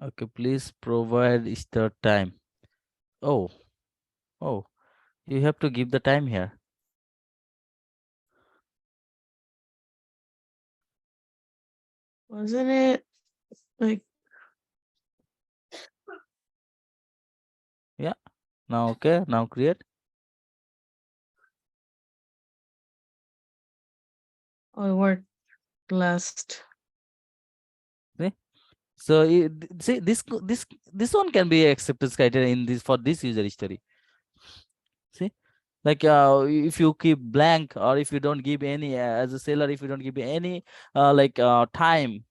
Okay, please provide start time. Oh, oh, you have to give the time here. Wasn't it like Yeah. Now, okay. Now create. oh it worked last? See? So see this one can be acceptance criteria in this for this user history. See, like if you keep blank or if you don't give any as a seller, if you don't give any time,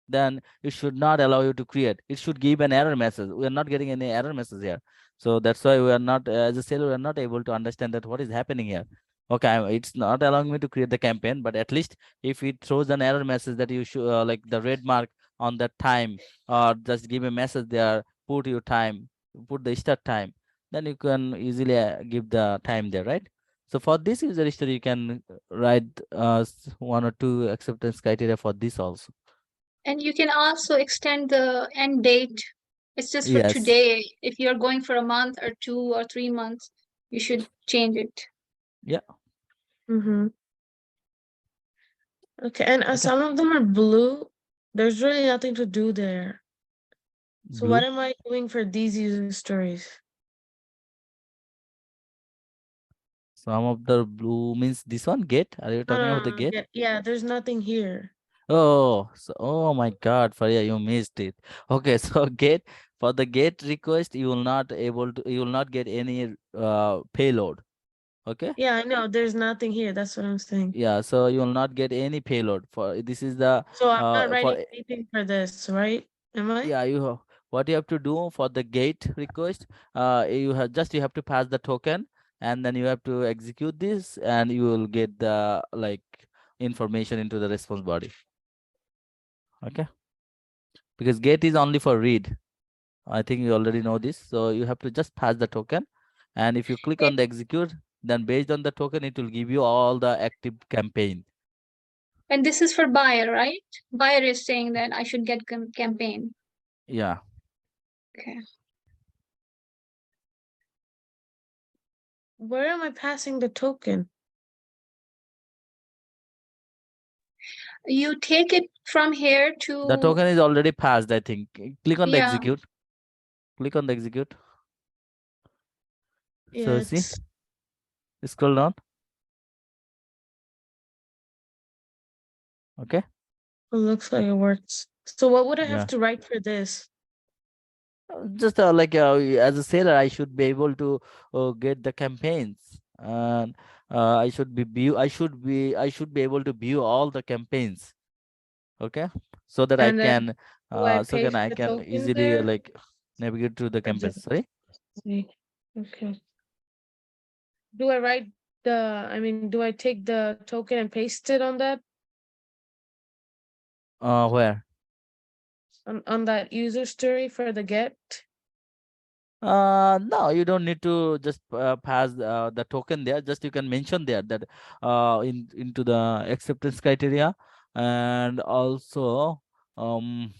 then it should not allow you to create. It should give an error message. We are not getting any error message here. So that's why we are not, as a seller, we are not able to understand that what is happening here. Okay, it's not allowing me to create the campaign, but at least if it throws an error message that you should, like the red mark on that time, or just give a message there, put your time, put the start time, then you can easily give the time there, right? So for this user history, you can write one or two acceptance criteria for this also. And you can also extend the end date. It's just for Yes. today. If you're going for a month or 2 or 3 months, you should change it. Yeah. Mm-hmm. Okay, and Okay. some of them are blue. There's really nothing to do there. So what Blue. am I doing for these user stories? Some of the blue means this one gate. Are you No, talking no, about no, the no. gate? Yeah, there's nothing here. Oh, so oh my God, Faria, you missed it. Okay, so gate for the gate request, you will not able to, you will not get any payload. Okay. Yeah, I know. There's nothing here. That's what I'm saying. Yeah, so you will not get any payload for this is the So I'm not for writing anything for this, right? Am I? yeah, you have what you have to do for the gate request. You have to pass the token, and then you have to execute this, and you will get the like information into the response body. Okay, because gate is only for read. I think you already know this. So you have to just pass the token, and if you click on the execute, then based on the token, it will give you all the active campaign. And this is for buyer, right? Buyer is saying that I should get campaign. Yeah. Okay. Where am I passing the token? You take it from here The to, token is already passed, I think. Click on the yeah. execute. Click on the execute. Yeah, So see, it's scroll down. Okay. it looks like it works. So what would I have Yeah. to write for this? Just as a seller, I should be able to get the campaigns, and I should be able to view all the campaigns. Okay, so that I And then can do I so paste can I the can tokens easily there? navigate through the Or just campaigns. Sorry. okay. Do I write do I take the token and paste it on that Where? on that user story for the get? No, you don't need to just pass the token there. Just you can mention there that into the acceptance criteria, and also in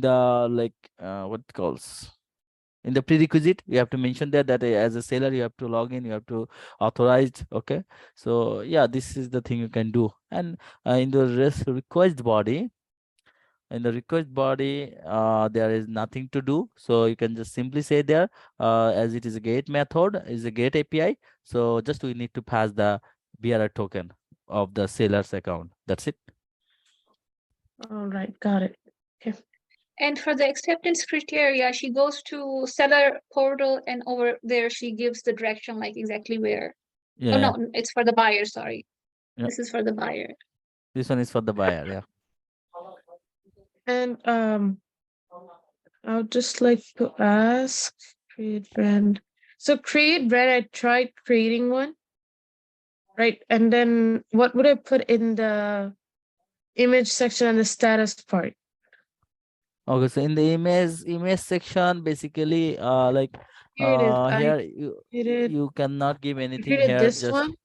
the what it calls in the prerequisite, you have to mention there that as a seller you have to log in, you have to authorize. Okay, so yeah, this is the thing you can do. And in the request body, there is nothing to do, so you can just simply say there, as it is a gate method, is a gate API, so just we need to pass the bearer token of the seller's account. That's it. All right, got it. Okay. And for the acceptance criteria, she goes to seller portal, and over there she gives the direction, like exactly where. Yeah, Oh yeah, no, it's for the buyer, sorry. yeah. This is for the buyer. This one is for the buyer. Yeah. And I would just like to ask create brand. So create brand, I tried creating one, right? And then what would I put in the image section and the status part? Okay, so in the image section, basically Here it is. I here created you cannot give I anything created here, this just one.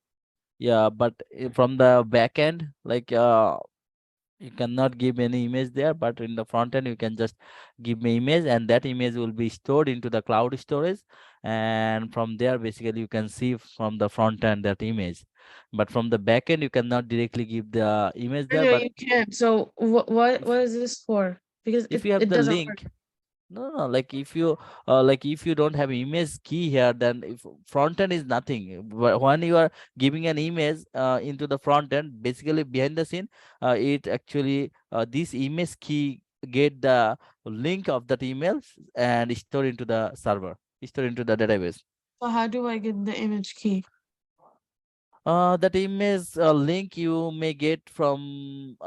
yeah, but from the back end, You cannot give any image there, but in the front end you can just give me image, and that image will be stored into the cloud storage, and from there basically you can see from the front end that image. But from the back end you cannot directly give the image I there. know But you can't. So what if is this for? Because if it, you have it the doesn't work. link, no, like if you don't have image key here, then if front end is nothing. When you are giving an image into the front end, basically behind the scene, it actually this image key get the link of that email and store into the server, store into the database. So how do I get the image key? That image link you may get from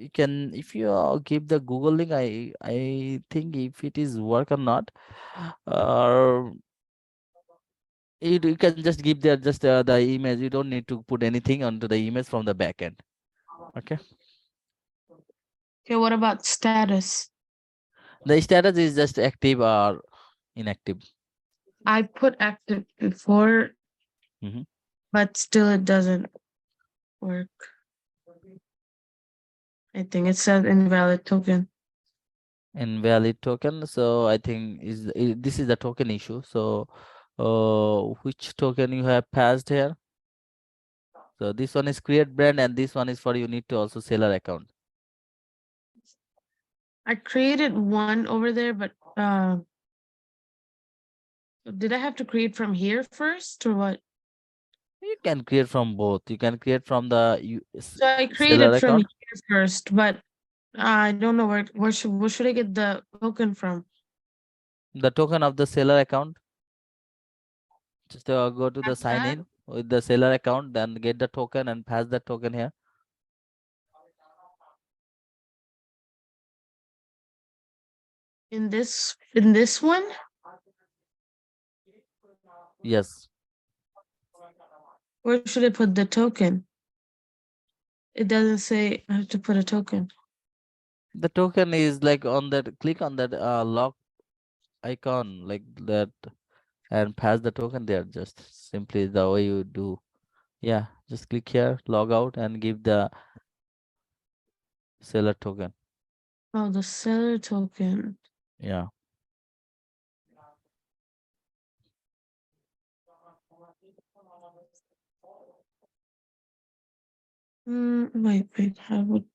you can, if you give the Google link, I think if it is work or not, or you can just give there just the image. You don't need to put anything onto the image from the back end. Okay. Okay, what about status? The status is just active or inactive. I put active before, Mhm. but still it doesn't work. I think it says invalid token. Invalid token. So I think this is the token issue. So which token you have passed here? So this one is create brand, and this one is for you need to also seller account. I created one over there, but did I have to create from here first or what? You can create from both. You can create from the So I seller created from account. here first, but I don't know where should I get the token from? The token of the seller account. Just go to the That's sign that in with the seller account, then get the token and pass the token here. in this one. Yes. Where should I put the token? It doesn't say I have to put a token. The token is like on that, click on that lock icon like that and pass the token there. Just simply the way you do. Yeah, just click here, log out and give the seller token. Oh, the seller token. Yeah. Wait. How would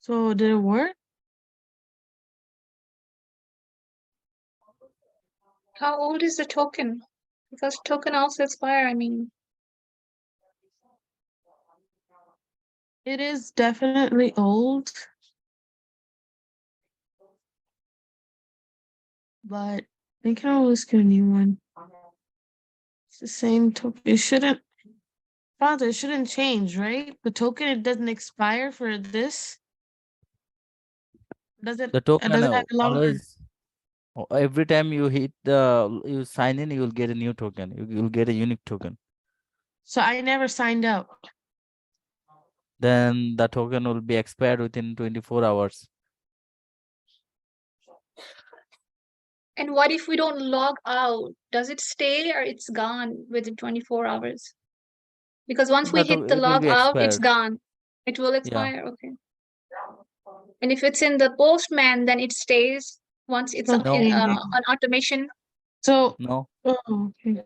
so did it work? How old is the token? Because token also expire. I mean, It is definitely old, but they can always get a new one. It's the same token. It shouldn't. Father, it shouldn't change, right? The token it doesn't expire for this. Does it? The It token doesn't have longer. always, every time you hit the, you sign in, you will get a new token. You'll get a unique token. So I never signed up. Then the token will be expired within 24 hours. and what if we don't log out? Does it stay or it's gone within 24 hours? Because once we hit the It will log be out, it's expired. gone. It will Yeah. expire. Okay. And if it's in the Postman, then it stays once it's No, in Okay. an automation. So, no. oh, okay.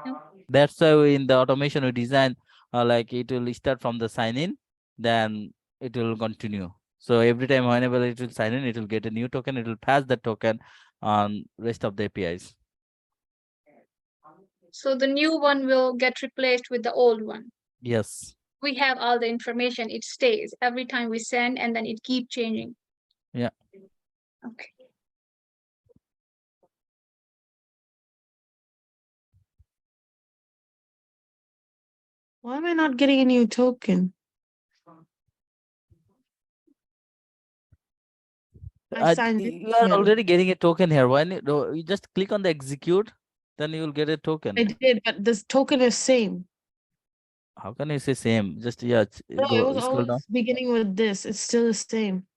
No? That's why in the automation we design like it will start from the sign in, then it will continue. So every time whenever it will sign in, it will get a new token. It will pass the token on rest of the APIs. So the new one will get replaced with the old one. Yes. We have all the information. It stays every time we send, and then it keep changing. Yeah. Okay. Why am I not getting a new token? I signed in. You are Yeah, already getting a token here. Why you just click on the execute, then you will get a token. I did, but this token is same. How can you say same? Just yeah, No, it was scroll down. always beginning with this. It's still the same.